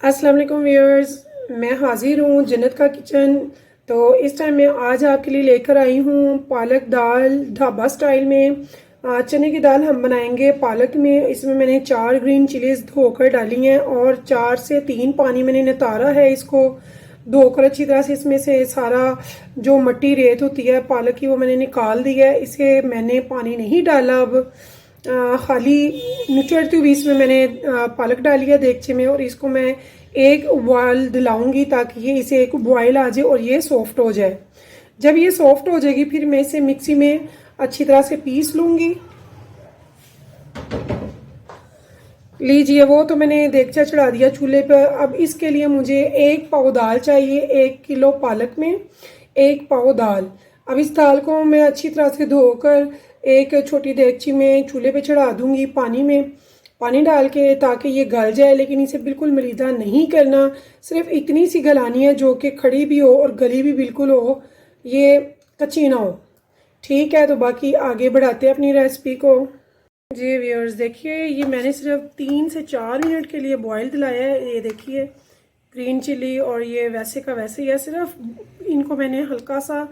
अस्सलाम वालेकुम व्यूअर्स, मैं हाजिर हूँ जन्नत का किचन। तो इस टाइम मैं आज आपके लिए लेकर आई हूँ पालक दाल ढाबा स्टाइल में। चने की दाल हम बनाएंगे पालक में। इसमें मैंने 4 ग्रीन चिलीज धोकर डाली हैं और 4 से 3 पानी मैंने नितारा है। इसको धोकर अच्छी तरह से इसमें से सारा जो मट्टी रेत होती है पालक की वो मैंने निकाल दी है। इसे मैंने पानी नहीं डाला। अब खाली निचड़ती हुई इसमें मैंने पालक डाली है देगचे में और इसको मैं एक बॉयल दिलाऊंगी ताकि ये इसे एक बॉयल आ जाए और ये सॉफ्ट हो जाए। जब ये सॉफ्ट हो जाएगी फिर मैं इसे मिक्सी में अच्छी तरह से पीस लूंगी। लीजिए, वो तो मैंने देगचा चढ़ा दिया चूल्हे पर। अब इसके लिए मुझे 1 पाव दाल चाहिए। 1 किलो पालक में 1 पाव दाल। अब इस दाल को मैं अच्छी तरह से धोकर एक छोटी देगची में चूल्हे पे चढ़ा दूंगी पानी में, पानी डाल के, ताकि ये गल जाए। लेकिन इसे बिल्कुल मलीदा नहीं करना, सिर्फ इतनी सी गलानी है जो कि खड़ी भी हो और गली भी बिल्कुल हो, ये कच्ची ना हो। ठीक है, तो बाकी आगे बढ़ाते हैं अपनी रेसिपी को। जी व्यूअर्स, देखिए ये मैंने सिर्फ 3 से 4 मिनट के लिए बॉयल दिलाया है। ये देखिए ग्रीन चिली और ये वैसे का वैसे ही है, सिर्फ इनको मैंने हल्का सा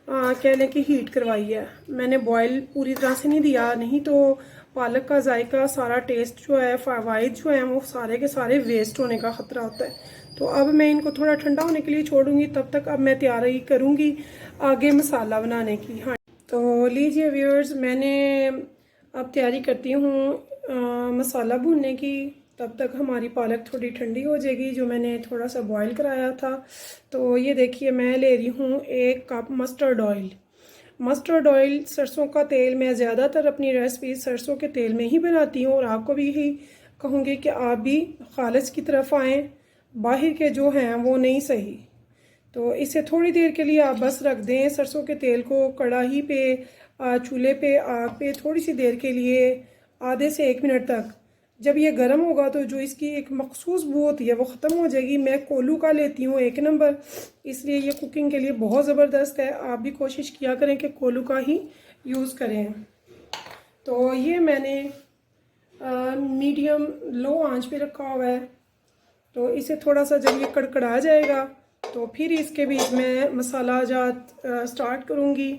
कह लें कि हीट करवाई है। मैंने बॉयल पूरी तरह से नहीं दिया, नहीं तो पालक का जायका सारा टेस्ट जो है फ़वाइद जो है वो सारे के सारे वेस्ट होने का ख़तरा होता है। तो अब मैं इनको थोड़ा ठंडा होने के लिए छोड़ूंगी। तब तक अब मैं तैयारी करूँगी आगे मसाला बनाने की। हाँ, तो लीजिए व्यूअर्स, मैंने अब तैयारी करती हूँ मसाला भूनने की। तब तक हमारी पालक थोड़ी ठंडी हो जाएगी जो मैंने थोड़ा सा बॉईल कराया था। तो ये देखिए मैं ले रही हूँ 1 cup mustard oil. Mustard oil सरसों का तेल, मैं ज़्यादातर अपनी रेसिपी सरसों के तेल में ही बनाती हूँ और आपको भी यही कहूँगी कि आप भी खालिस की तरफ आएँ, बाहर के जो हैं वो नहीं सही। तो इसे थोड़ी देर के लिए आप बस रख दें सरसों के तेल को कढ़ाई पे, चूल्हे पे, आग पे थोड़ी सी देर के लिए, आधे से 1 मिनट तक। जब ये गर्म होगा तो जो इसकी एक मखसूस बू होती है वो ख़त्म हो जाएगी। मैं कोलू का लेती हूँ 1 नंबर, इसलिए ये कुकिंग के लिए बहुत ज़बरदस्त है। आप भी कोशिश किया करें कि कोलू का ही यूज़ करें। तो ये मैंने मीडियम लो आंच पे रखा हुआ है। तो इसे थोड़ा सा जब ये कड़कड़ा जाएगा तो फिर इसके बीच में मसाला जात स्टार्ट करूँगी।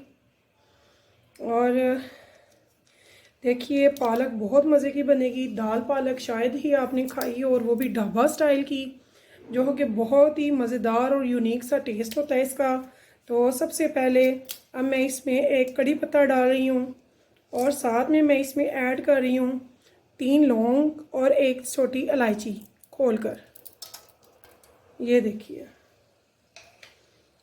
और देखिए पालक बहुत मज़े की बनेगी। दाल पालक शायद ही आपने खाई हो, और वो भी ढाबा स्टाइल की, जो हो कि बहुत ही मज़ेदार और यूनिक सा टेस्ट होता है इसका। तो सबसे पहले अब मैं इसमें 1 कड़ी पत्ता डाल रही हूँ और साथ में मैं इसमें ऐड कर रही हूँ 3 लौंग और 1 छोटी इलायची खोलकर। ये देखिए,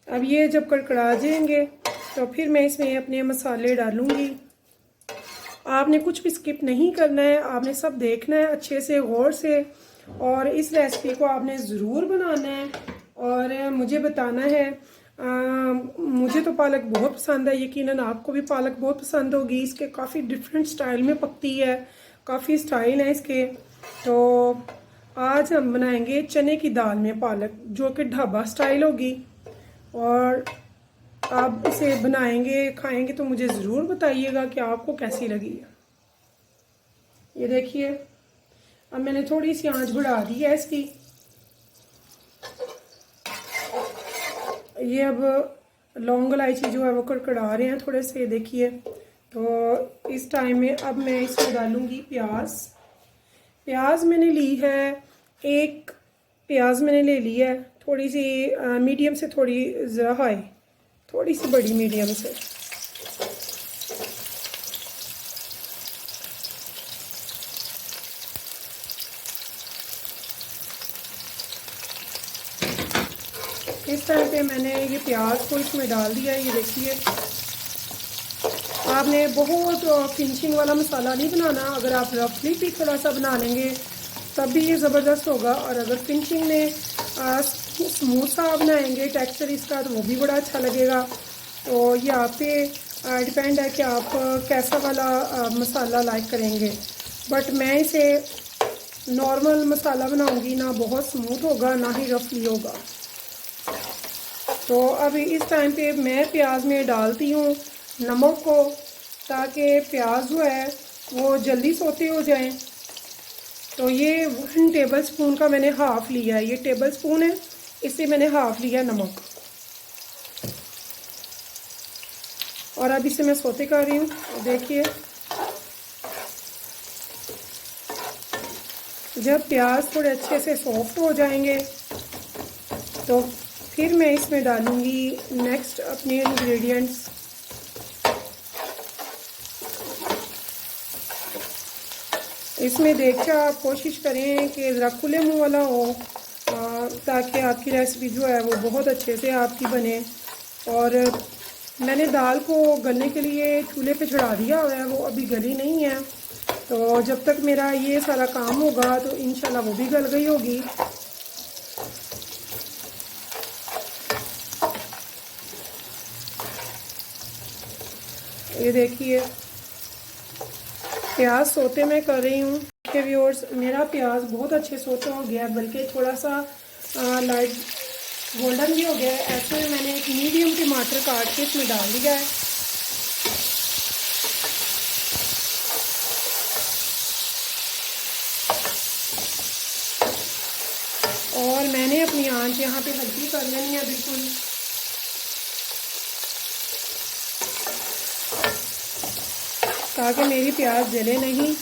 अब ये जब कड़कड़ा जाएंगे तो फिर मैं इसमें अपने मसाले डालूँगी। आपने कुछ भी स्किप नहीं करना है, आपने सब देखना है अच्छे से गौर से, और इस रेसिपी को आपने ज़रूर बनाना है और मुझे बताना है। मुझे तो पालक बहुत पसंद है, यकीनन आपको भी पालक बहुत पसंद होगी। इसके काफ़ी डिफरेंट स्टाइल में पकती है, काफ़ी स्टाइल है इसके। तो आज हम बनाएंगे चने की दाल में पालक, जो कि ढाबा स्टाइल होगी। और आप इसे बनाएंगे खाएंगे तो मुझे ज़रूर बताइएगा कि आपको कैसी लगी है। ये देखिए अब मैंने थोड़ी सी आंच बढ़ा दी है इसकी। ये अब लौंग इलायची जो है वो कड़कड़ा रहे हैं थोड़े से, देखिए। तो इस टाइम में अब मैं इसमें डालूंगी प्याज। प्याज मैंने ली है, 1 प्याज मैंने ले ली है, थोड़ी सी मीडियम से थोड़ी ज़रा हाई, थोड़ी सी बड़ी मीडियम से। इस तरह पे मैंने ये प्याज को इसमें डाल दिया है। ये देखिए, आपने बहुत फिनिशिंग वाला मसाला नहीं बनाना। अगर आप रफली भी थोड़ा सा बना लेंगे तब भी ये ज़बरदस्त होगा, और अगर फिनिशिंग में स्मूथ सा बनाएंगे टेक्सचर इसका तो वो भी बड़ा अच्छा लगेगा। तो ये आप पे डिपेंड है कि आप कैसा वाला मसाला लाइक करेंगे। बट मैं इसे नॉर्मल मसाला बनाऊंगी, ना बहुत स्मूथ होगा ना ही रफली होगा। तो अब इस टाइम पे मैं प्याज में डालती हूँ नमक को, ताकि प्याज जो है वो जल्दी सोते हो जाएं। तो ये 1 टेबल स्पून का मैंने हाफ़ लिया है, ये टेबल स्पून है, इससे मैंने हाफ़ लिया नमक। और अब इसे मैं सोते कर रही हूँ। देखिए जब प्याज थोड़े अच्छे से सॉफ्ट हो जाएंगे तो फिर मैं इसमें डालूँगी नेक्स्ट अपने इंग्रेडिएंट्स। इसमें देखकर आप कोशिश करें कि ज़रा खुले मुँह वाला हो, ताकि आपकी रेसिपी जो है वो बहुत अच्छे से आपकी बने। और मैंने दाल को गलने के लिए चूल्हे पे चढ़ा दिया हुआ है, वो अभी गली नहीं है। तो जब तक मेरा ये सारा काम होगा तो इंशाल्लाह वो भी गल गई होगी। ये देखिए प्याज सोते मैं कर रही हूँ। देखिए व्यूअर्स, मेरा प्याज बहुत अच्छे सोते हो गया, बल्कि थोड़ा सा लाइट गोल्डन भी हो गया है। ऐसे में मैंने एक मीडियम टमाटर काट के इसमें डाल दिया है। और मैंने अपनी आंच यहाँ पे हल्की कर लेनी है बिल्कुल। ताकि मेरी प्याज जले नहीं।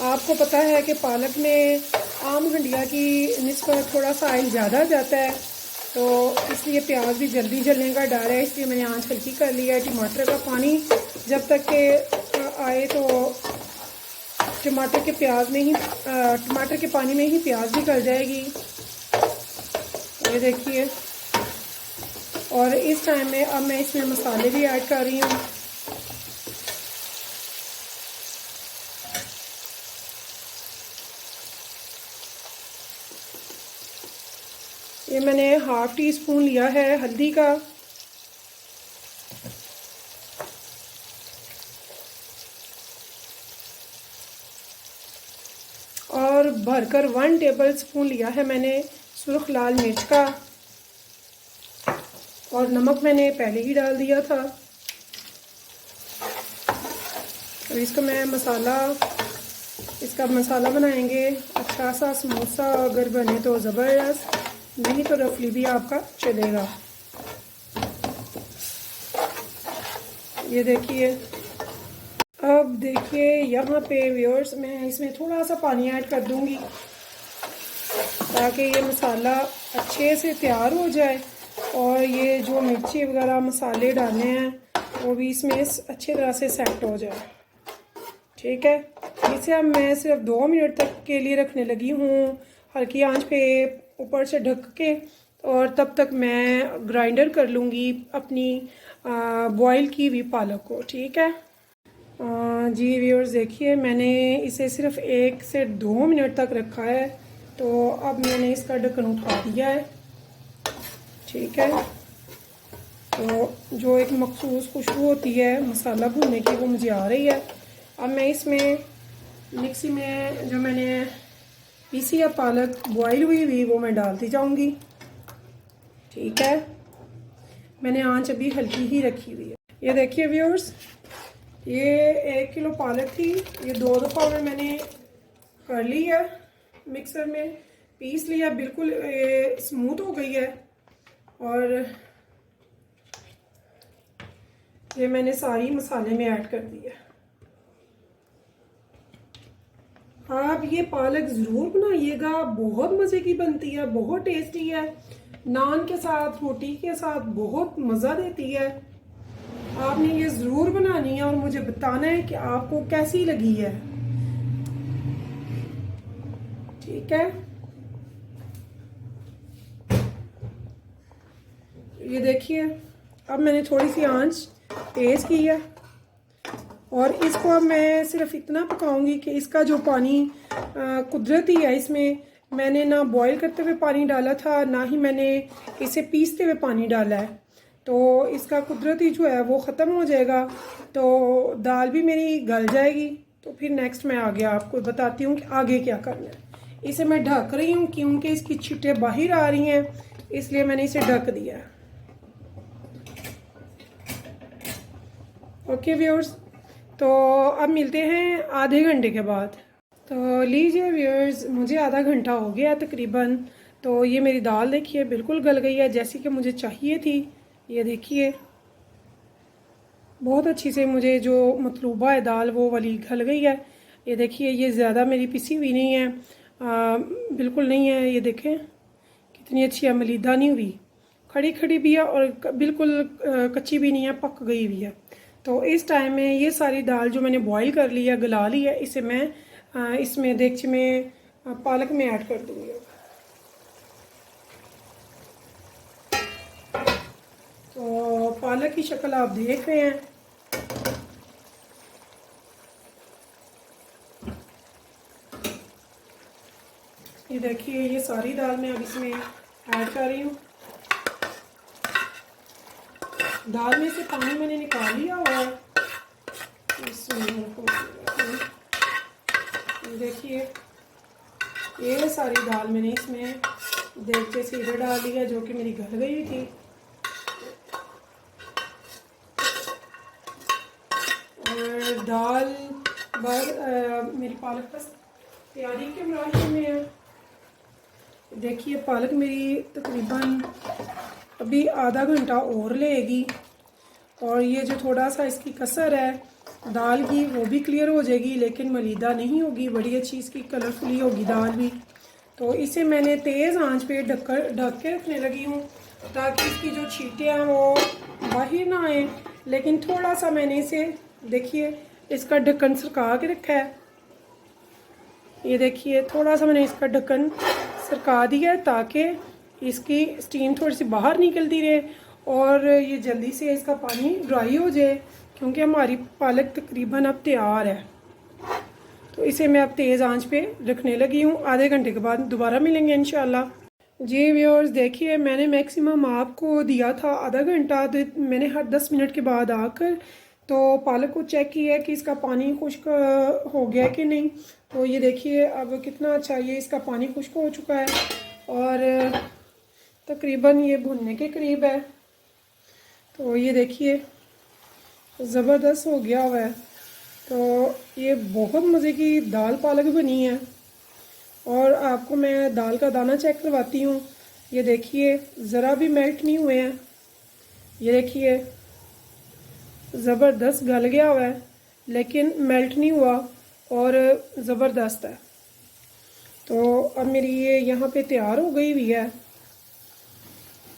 आपको पता है कि पालक में आम हंडिया की निस्बत थोड़ा सा ऑयल ज़्यादा जाता है, तो इसलिए प्याज भी जल्दी जलने का डर है, इसलिए मैंने आंच हल्की कर लिया है। टमाटर का पानी जब तक के आए तो टमाटर के पानी में ही प्याज भी गल जाएगी। ये देखिए। और इस टाइम में अब मैं इसमें मसाले भी ऐड कर रही हूँ। ये मैंने हाफ़ टी स्पून लिया है हल्दी का, और भरकर 1 टेबल स्पून लिया है मैंने सुर्ख लाल मिर्च का, और नमक मैंने पहले ही डाल दिया था। अब इसका मसाला बनाएंगे अच्छा सा स्मूथ सा, अगर बने तो ज़बरदस्त, नहीं तो रफली भी आपका चलेगा। ये देखिए। अब देखिए यहाँ पे व्यूअर्स, मैं इसमें थोड़ा सा पानी ऐड कर दूंगी ताकि ये मसाला अच्छे से तैयार हो जाए, और ये जो मिर्ची वगैरह मसाले डालने हैं वो भी इसमें अच्छी तरह से सेट हो जाए। ठीक है। इसे अब मैं सिर्फ 2 मिनट तक के लिए रखने लगी हूँ हल्की आंच पे ऊपर से ढक के, और तब तक मैं ग्राइंडर कर लूँगी अपनी बॉईल की हुई पालक को। ठीक है जी व्यूअर्स, देखिए मैंने इसे सिर्फ 1 से 2 मिनट तक रखा है, तो अब मैंने इसका ढक्कन उठा दिया है। ठीक है। तो जो एक मखसूस खुशबू होती है मसाला भूनने की वो मुझे आ रही है। अब मैं इसमें मिक्सी में जो मैंने पीसी या पालक बॉईल हुई वो मैं डालती जाऊंगी। ठीक है। मैंने आंच अभी हल्की ही रखी हुई है। ये देखिए व्यूअर्स, ये 1 किलो पालक थी, ये 2 दफ़ा में मैंने कर ली है, मिक्सर में पीस लिया, बिल्कुल स्मूथ हो गई है। और ये मैंने सारी मसाले में ऐड कर दी है। आप ये पालक ज़रूर बनाइएगा, बहुत मज़े की बनती है, बहुत टेस्टी है। नान के साथ, रोटी के साथ बहुत मज़ा देती है। आपने ये ज़रूर बनानी है और मुझे बताना है कि आपको कैसी लगी है। ठीक है। ये देखिए, अब मैंने थोड़ी सी आंच तेज़ की है, और इसको अब मैं सिर्फ इतना पकाऊंगी कि इसका जो पानी कुदरती है, इसमें मैंने ना बॉईल करते हुए पानी डाला था, ना ही मैंने इसे पीसते हुए पानी डाला है। तो इसका कुदरती जो है वो ख़त्म हो जाएगा, तो दाल भी मेरी गल जाएगी। तो फिर नेक्स्ट मैं आगे आपको बताती हूँ कि आगे क्या करना है। इसे मैं ढक रही हूँ क्योंकि इसकी छींटें बाहर आ रही हैं, इसलिए मैंने इसे ढक दिया है। ओके व्यूअर्स, तो अब मिलते हैं आधे घंटे के बाद। तो लीजिए व्यूअर्स, मुझे आधा घंटा हो गया तकरीबन। तो ये मेरी दाल देखिए बिल्कुल गल गई है जैसी कि मुझे चाहिए थी। ये देखिए बहुत अच्छी से मुझे जो मतलूबा है दाल वो वाली गल गई है। ये देखिए ये ज़्यादा मेरी पिसी हुई नहीं है, बिल्कुल नहीं है। ये देखें कितनी अच्छी है, मलीदा नहीं हुई, खड़ी खड़ी भी है और बिल्कुल कच्ची भी नहीं है, पक गई हुई है। तो इस टाइम में ये सारी दाल जो मैंने बॉईल कर ली है, गला ली है, इसे मैं इसमें देगची में पालक में ऐड कर दूँगी। तो पालक की शक्ल आप देख रहे हैं। ये देखिए ये सारी दाल मैं अब इसमें ऐड कर रही हूँ। दाल में से पानी मैंने निकाल लिया हुआ है। देखिए ये सारी दाल मैंने इसमें देगचे से इधर डाल दी है जो कि मेरी गल गई थी। और दाल मेरी पालक बस तैयारी के मराहल में है। देखिए पालक मेरी तकरीबन अभी आधा घंटा और लेगी और ये जो थोड़ा सा इसकी कसर है दाल की वो भी क्लियर हो जाएगी, लेकिन मलीदा नहीं होगी, बड़ी अच्छी इसकी कलरफुली होगी दाल भी। तो इसे मैंने तेज़ आंच पे ढक के रखने लगी हूँ ताकि इसकी जो छींटे हैं वो बाहर ना आए। लेकिन थोड़ा सा मैंने इसे देखिए इसका ढक्कन सरका के रखा है। ये देखिए थोड़ा सा मैंने इसका ढक्कन सरका दिया है ताकि इसकी स्टीम थोड़ी सी बाहर निकलती रहे और ये जल्दी से इसका पानी ड्राई हो जाए, क्योंकि हमारी पालक तकरीबन अब तैयार है। तो इसे मैं अब तेज़ आंच पे रखने लगी हूँ। आधे घंटे के बाद दोबारा मिलेंगे इंशाल्लाह। जी व्यूअर्स, देखिए मैंने मैक्सिमम आपको दिया था आधा घंटा, तो मैंने हर 10 मिनट के बाद आकर तो पालक को चेक किया कि इसका पानी खुश्क हो गया कि नहीं। तो ये देखिए अब कितना अच्छा ये इसका पानी खुश्क हो चुका है और तकरीबन ये भुनने के करीब है। तो ये देखिए ज़बरदस्त हो गया हुआ है। तो ये बहुत मज़े की दाल पालक बनी है और आपको मैं दाल का दाना चेक करवाती हूँ। ये देखिए ज़रा भी मेल्ट नहीं हुए हैं। ये देखिए ज़बरदस्त गल गया हुआ है लेकिन मेल्ट नहीं हुआ और ज़बरदस्त है। तो अब मेरी ये यहाँ पे तैयार हो गई हुई है।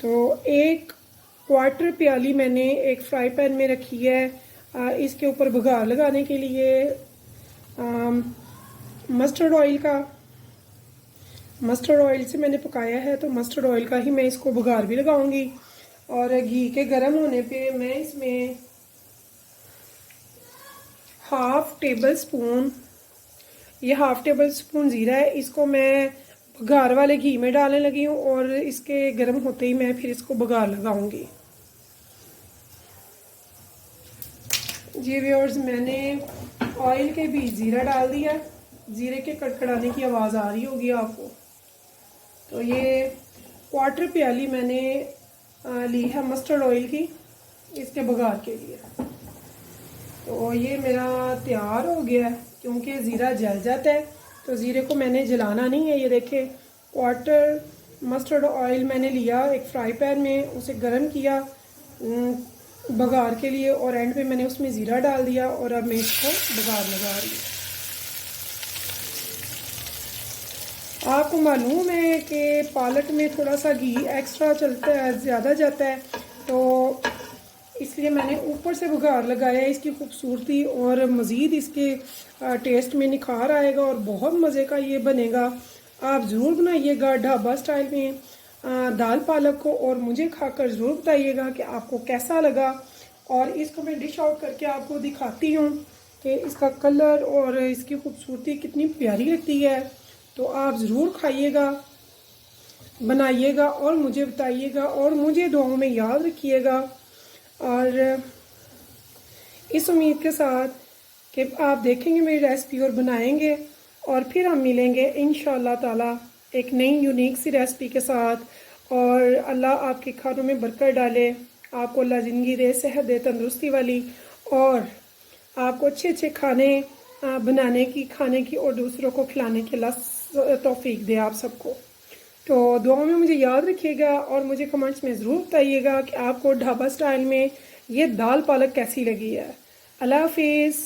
तो 1/4 प्याली मैंने एक फ्राई पैन में रखी है इसके ऊपर बघार लगाने के लिए मस्टर्ड ऑयल का। मस्टर्ड ऑयल से मैंने पकाया है तो मस्टर्ड ऑयल का ही मैं इसको बघार भी लगाऊंगी। और घी के गर्म होने पे मैं इसमें 1/2 टेबल स्पून, ये 1/2 टेबल स्पून ज़ीरा है, इसको मैं बघार वाले घी में डालने लगी हूँ और इसके गर्म होते ही मैं फिर इसको बघार लगाऊंगी। जी व्यूअर्स, मैंने ऑयल के बीच ज़ीरा डाल दिया। ज़ीरे के कड़कड़ाने की आवाज़ आ रही होगी आपको। तो ये 1/4 प्याली मैंने ली है मस्टर्ड ऑयल की इसके बघार के लिए। तो ये मेरा तैयार हो गया है, क्योंकि ज़ीरा जल जाता है तो ज़ीरे को मैंने जलाना नहीं है। ये देखें 1/4 मस्टर्ड ऑयल मैंने लिया एक फ्राई पैन में, उसे गर्म किया बघार के लिए और एंड पे मैंने उसमें ज़ीरा डाल दिया और अब मैं इसको बघार लगा रही हूँ। आपको मालूम है कि पालक में थोड़ा सा घी एक्स्ट्रा चलता है, ज़्यादा जाता है, तो इसलिए मैंने ऊपर से बघार लगाया है। इसकी खूबसूरती और मज़ीद इसके टेस्ट में निखार आएगा और बहुत मज़े का ये बनेगा। आप ज़रूर बनाइएगा ढाबा स्टाइल में दाल पालक को और मुझे खाकर ज़रूर बताइएगा कि आपको कैसा लगा। और इसको मैं डिश आउट करके आपको दिखाती हूँ कि इसका कलर और इसकी खूबसूरती कितनी प्यारी लगती है। तो आप ज़रूर खाइएगा, बनाइएगा और मुझे बताइएगा और मुझे दुआओं में याद रखिएगा। और इस उम्मीद के साथ कि आप देखेंगे मेरी रेसिपी और बनाएंगे और फिर हम मिलेंगे इंशाअल्लाह ताला एक नई यूनिक सी रेसिपी के साथ। और अल्लाह आपके खानों में बरकत डाले, आपको अल्लाह ज़िंदगी दे, सेहत दे, तंदुरुस्ती वाली। और आपको अच्छे अच्छे खाने बनाने की, खाने की और दूसरों को खिलाने की अल्लाह तौफीक दे आप सबको। तो दुआ में मुझे याद रखिएगा और मुझे कमेंट्स में ज़रूर बताइएगा कि आपको ढाबा स्टाइल में ये दाल पालक कैसी लगी है। अल्लाह हाफिज़।